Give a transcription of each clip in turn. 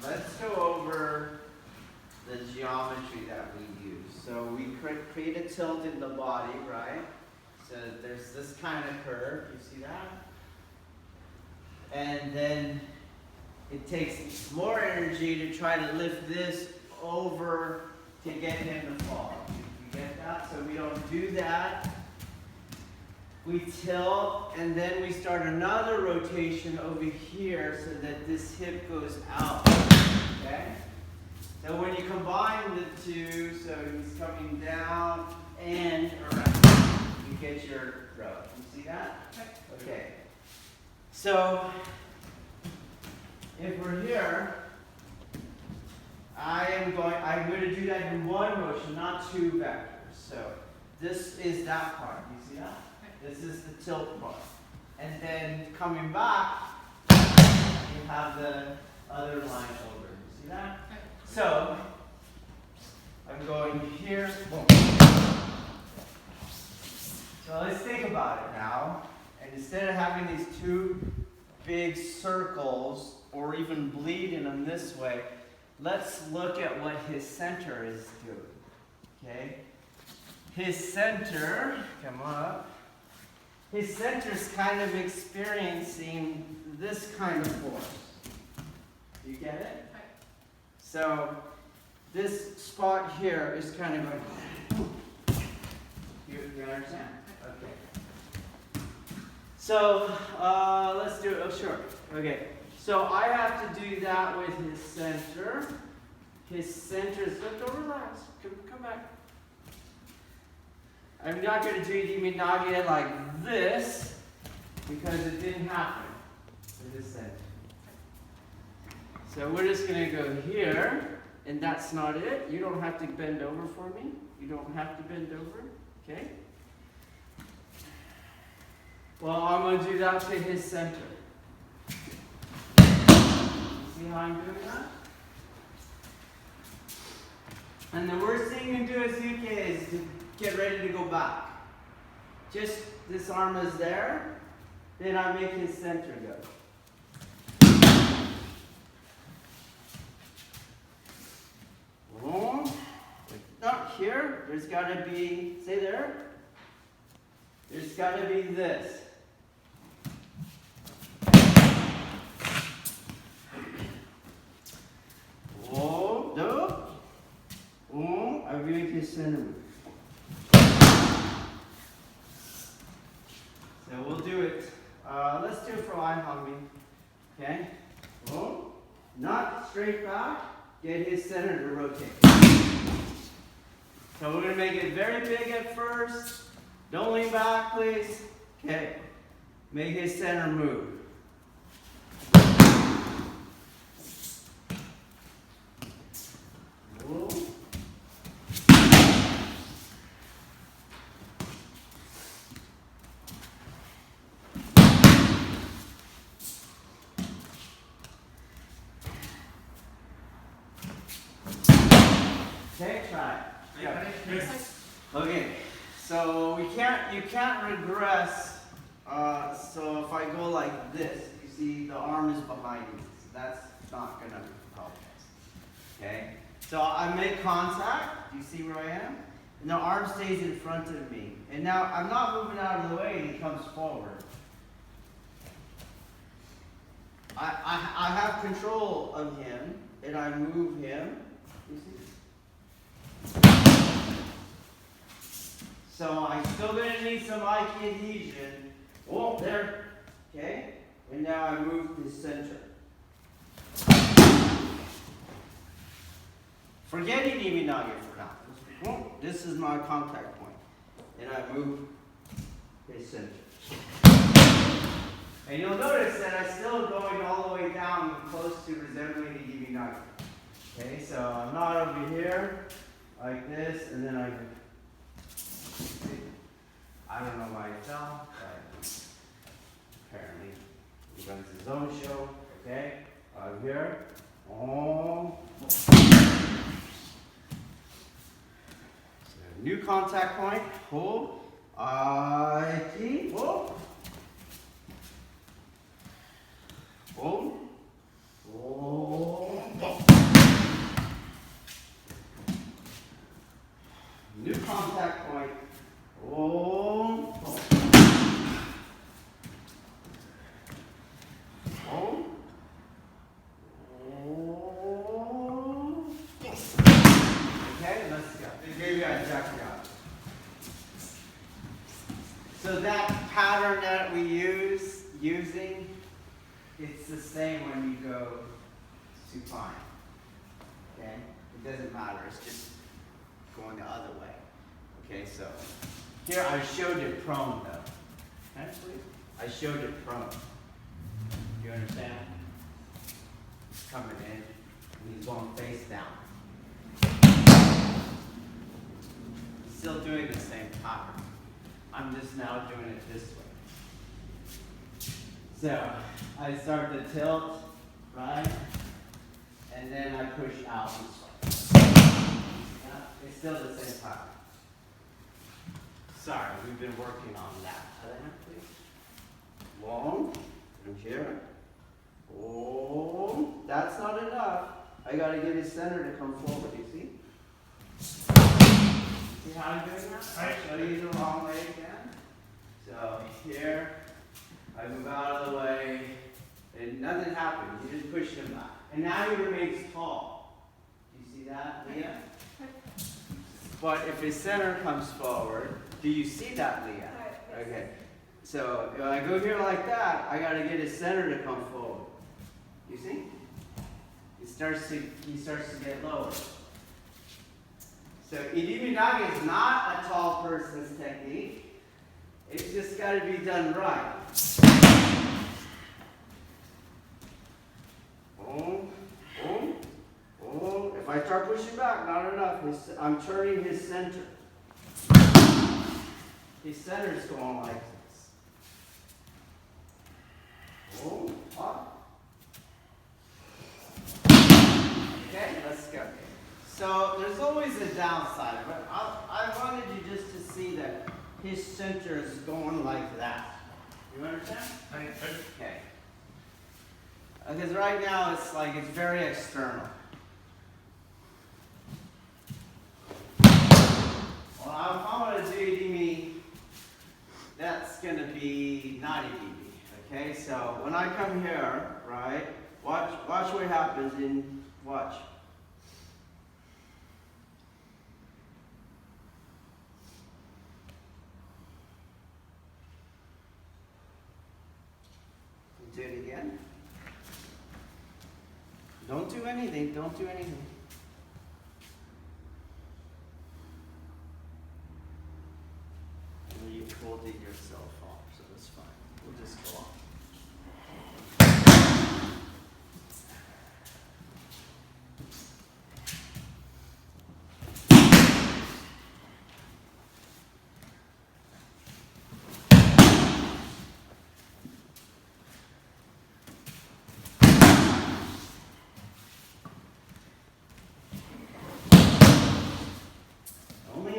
let's go over the geometry that we use. So we create a tilt in the body, right? So there's this kind of curve, you see that? And then it takes more energy to try to lift this over to get him to fall. You get that? So we don't do that. We tilt, and then we start another rotation over here so that this hip goes out, okay? So when you combine the two, so he's coming down and around, you get your throw. You see that? Okay. So if we're here, I'm going to do that in one motion, not two vectors. So this is that part. You see that? This is the tilt part. And then coming back, you have the other line over. You see that? So I'm going here. Boom. So let's think about it now. And instead of having these two big circles or even bleeding them this way, let's look at what his center is doing. Okay? His center, come up. His center is kind of experiencing this kind of force. You get it? So this spot here is kind of going. You understand? Okay. So let's do it. Oh, sure. Okay. So I have to do that with his center. His center is. Don't relax. Come back. I'm not going to do Irimi Nage like this because it didn't happen with his center. So we're just going to go here, and that's not it. You don't have to bend over for me. You don't have to bend over, okay? Well, I'm going to do that to his center. See how I'm doing that? And the worst thing you can do as Suke is to get ready to go back. Just this arm is there, then I make his center go. Not here. There's got to be, say there. There's got to be this. Oh, no. Oh, I make his center move. So we'll do it. Let's do it for Ihami. Okay. Oh, not straight back. Get his center to rotate. So we're going to make it very big at first. Don't lean back, please. Okay. Make his center move. Whoa. Okay, try it. Okay, so you can't regress. So if I go like this, you see the arm is behind me. So that's not gonna help us. Okay, so I make contact. Do you see where I am? And the arm stays in front of me. And now I'm not moving out of the way, and he comes forward. I have control of him, and I move him. You see? So I'm still going to need some eye adhesion. Oh, there. Okay. And now I move the center. Forgetting Irimi Nage for now. This is my contact point. And I move his center. And you'll notice that I'm still going all the way down close to resembling the Irimi Nage. Okay, so I'm not over here like this, and then I don't know why I fell, but apparently he runs his own show. Okay, over here. Oh. So new contact point. Hold. Aiki. Hold. Hold. Oh. pattern that we using, it's the same when you go supine. Okay? It doesn't matter, it's just going the other way. Okay, so here I showed it prone though. Can I please? I showed it prone. Do you understand? He's coming in and he's going face down. He's still doing the same pattern. I'm just now doing it this way. So I start to tilt, right? And then I push out this way. It's still the same pattern. Sorry, we've been working on that. Other hand, please. Long, and here. Oh, that's not enough. I gotta get his center to come forward, you see? See how I'm doing that? I'll show you the wrong way again. So here, I move out of the way, and nothing happens. You just push him back. And now he remains tall. Do you see that, Leah? But if his center comes forward, do you see that, Leah? Okay. So if I go here like that, I got to get his center to come forward. You see? He starts to get lower. So Irimi Nage is not a tall person's technique. It's just got to be done right. Boom, boom, boom. If I start pushing back, not enough. I'm turning his center. His center is going like this. Boom, up. Okay, let's go. So there's always a downside, but I wanted you just to see that his center is going like that. You understand? Okay. Because right now it's like it's very external. Well, if I want to do Irimi, that's going to be not Irimi. Okay, so when I come here, right, watch what happens in, watch. Do it again. Don't do anything, don't do anything. And you pulled it yourself off, so that's fine. We'll just go on.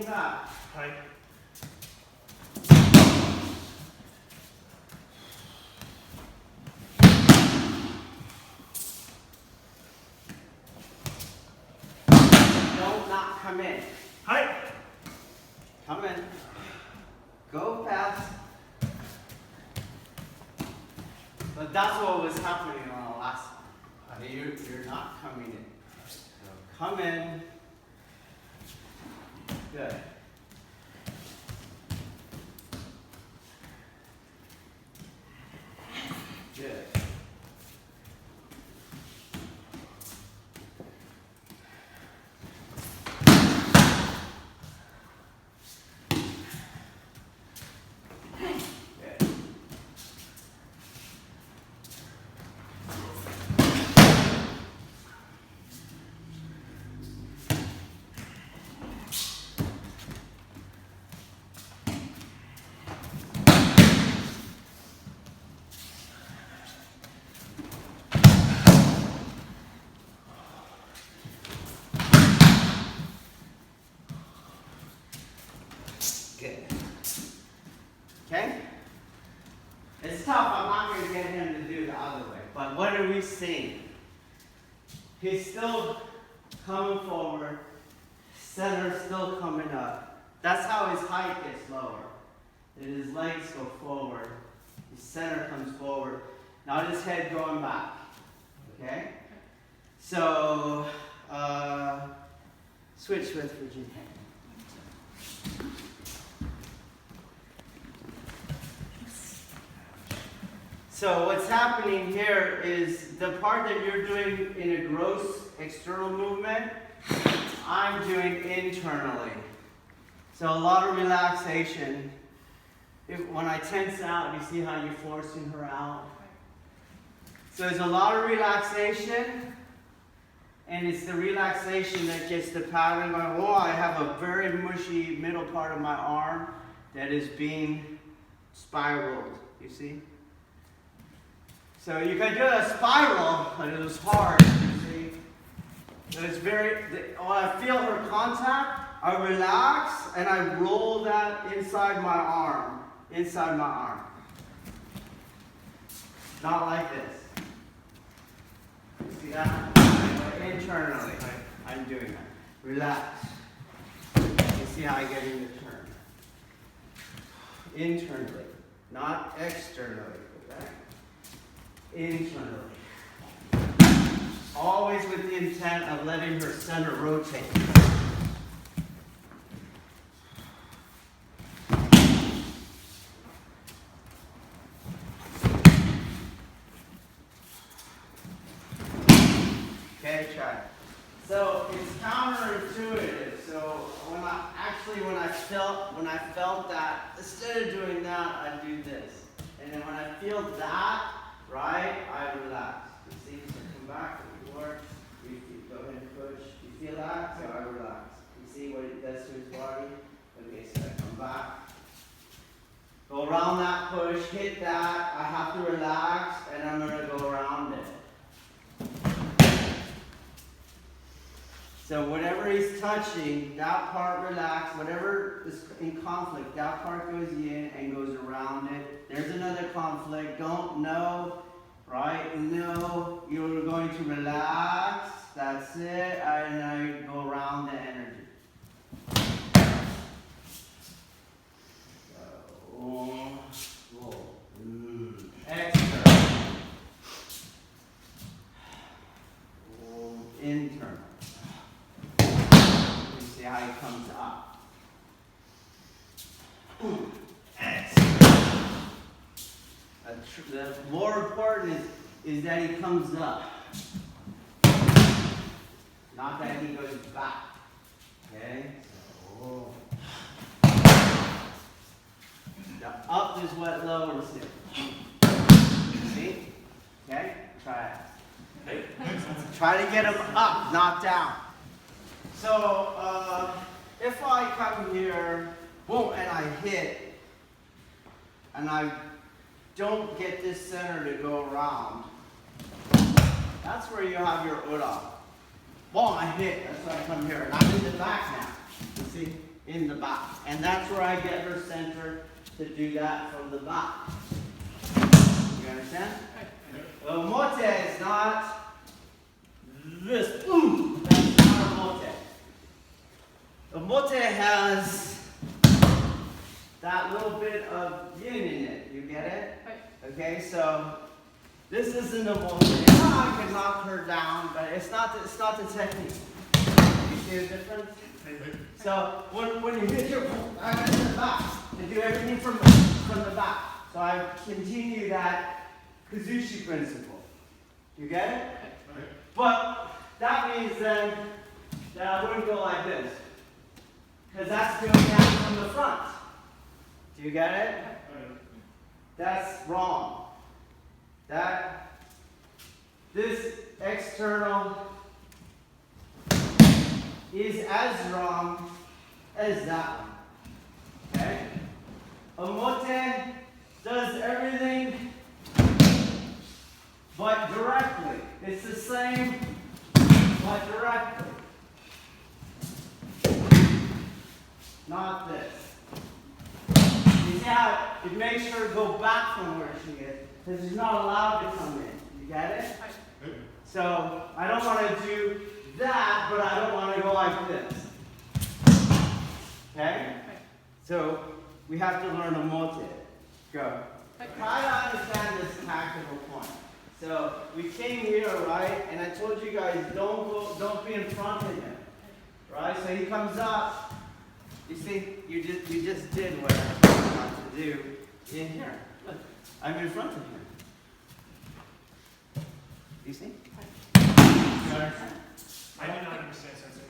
Back. Right. Don't not come in. Hi. Come in. Go fast. But that's what was happening on the last one. You're not coming in. So come in. Good. Good. Good. Okay? It's tough. I'm not going to get him to do the other way. But what are we seeing? He's still coming forward. Center's still coming up. That's how his height gets lower. And his legs go forward. His center comes forward. Now his head going back. Okay? So, switch with Virginia. So what's happening here is the part that you're doing in a gross external movement, I'm doing internally. So a lot of relaxation. When I tense out, you see how you're forcing her out? So there's a lot of relaxation, and it's the relaxation that gets the pattern going, oh, I have a very mushy middle part of my arm that is being spiraled, you see? So you can do a spiral, but it was hard, you see? So it's very, when I feel her contact, I relax and I roll that inside my arm. Inside my arm. Not like this. You see that? Internally, I'm doing that. Relax. You see how I get in the turn. Internally, not externally. Okay? Internally. Always with the intent of letting her center rotate. Okay, try. So it's counterintuitive. So when I felt that, instead of doing that, I do this. And then when I feel that, right, I relax. You see, so come back, work. You go ahead and push. You feel that? So I relax. You see what it does to his body? Okay, so I come back. Go around that push, hit that. I have to relax, and I'm going to go around it. So whatever he's touching, that part relax. Whatever is in conflict, that part goes in and goes around it. There's another conflict. Don't know, right? No, you're going to relax. That's it. And now you go around the energy. So, external. Internal. See how he comes up. The more important is that he comes up. Not that he goes back. Okay? So, the up is what lowers him. See? Okay? Try it. Try to get him up, not down. So, if I come here, boom, and I hit, and I don't get this center to go around, that's where you have your ura. Boom, I hit, that's why I come here, and I'm in the back now. You see, in the back. And that's where I get her center to do that from the back. You understand? Mote is not this, boom, that's not a mote. The mote has that little bit of yin in it. You get it? Okay, so this isn't a mote. I can knock her down, but it's not the technique. You see the difference? So when you hit your I go to the back and do everything from the back. So I continue that Kazushi principle. You get it? But that means then that I wouldn't go like this. Because that's going down from the front. Do you get it? That's wrong. This external is as wrong as that one. Okay? Omote does everything but directly. It's the same but directly. Not this. You see how it makes her go back from where she is, because she's not allowed to come in. You get it? So I don't want to do that, but I don't want to go like this. Okay? So we have to learn a mote. Go. Try to understand this tactical point. So we came here, right? And I told you guys don't be in front of him. Right? So he comes up. You see, you just did what I wanted to do in here. Look, I'm in front of him. You see? I do not understand, Sensei.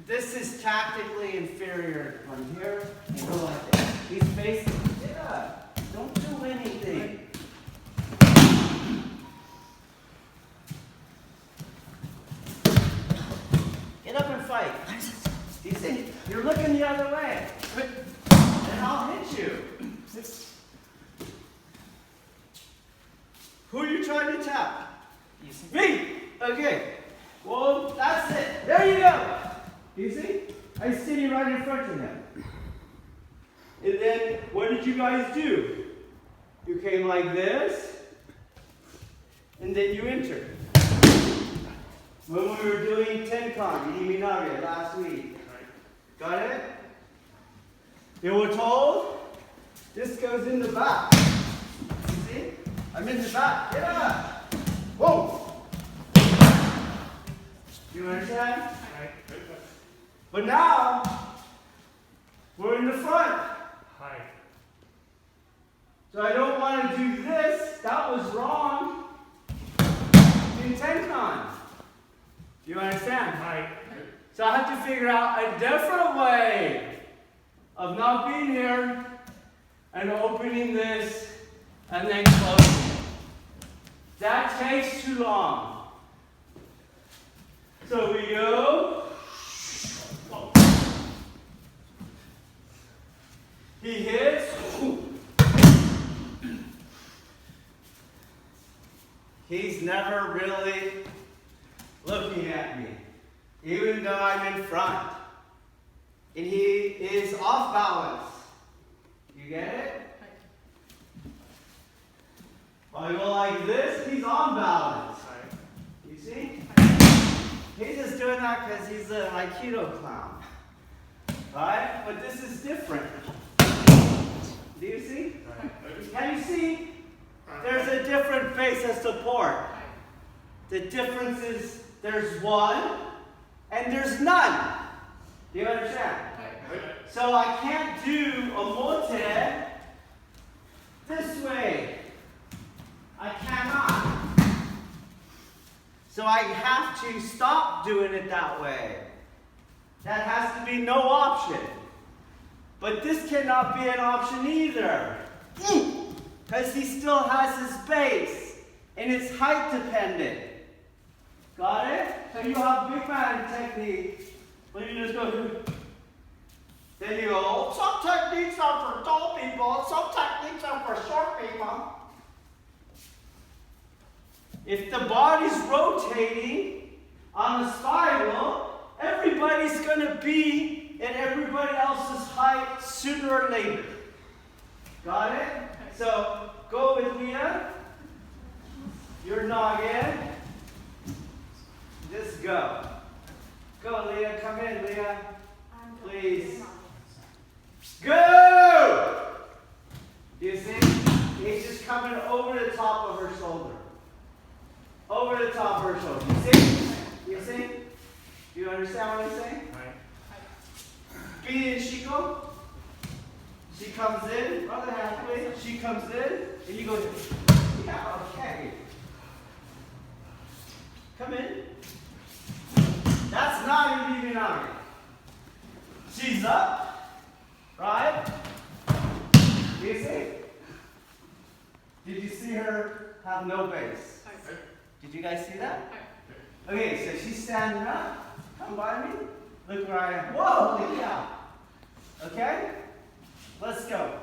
This is tactically inferior from here and go like this. He's facing. Yeah. Don't do anything. Get up and fight. You see? You're looking the other way. And I'll hit you. Who are you trying to tap? Me! Okay. Well, that's it. There you go. You see? I'm sitting right in front of him. And then, what did you guys do? You came like this, and then you entered. When we were doing Tenkan, Irimi Nage last week. Got it? You were told, this goes in the back. You see? I'm in the back. Get up! Whoa! You understand? But now, we're in the front. Hi. So I don't want to do this. That was wrong. In Tenkan. You understand? Hi. So I have to figure out a different way of not being here and opening this and then closing it. That takes too long. So we go. He hits. He's never really looking at me, even though I'm in front. And he is off balance. You get it? When I go like this, he's on balance. You see? He's just doing that because he's an Aikido clown. Right? But this is different. Do you see? Can you see? There's a different face of support. The difference is there's one and there's none. Do you understand? So I can't do a mote this way. I cannot. So I have to stop doing it that way. That has to be no option. But this cannot be an option either. Because he still has his base. And it's height dependent. Got it? So you have big man technique. When you just go, then you go, some techniques are for tall people, some techniques are for short people. If the body's rotating on a spiral, everybody's going to be at everybody else's height sooner or later. Got it? So, go with Leah. You're Nage. Just go. Go, Leah. Come in, Leah. Please. Go! Do you see? He's just coming over the top of her shoulder. Over the top of her shoulder. You see? You see? Do you understand what I'm saying? Be in Shiko. She comes in, brother halfway. She comes in, and you go, yeah, okay. Come in. That's not Irimi Nage. She's up, right? Do you see? Did you see her have no base? Did you guys see that? Okay, so she's standing up. Come by me. Look where I am. Whoa, holy cow. Okay? Let's go.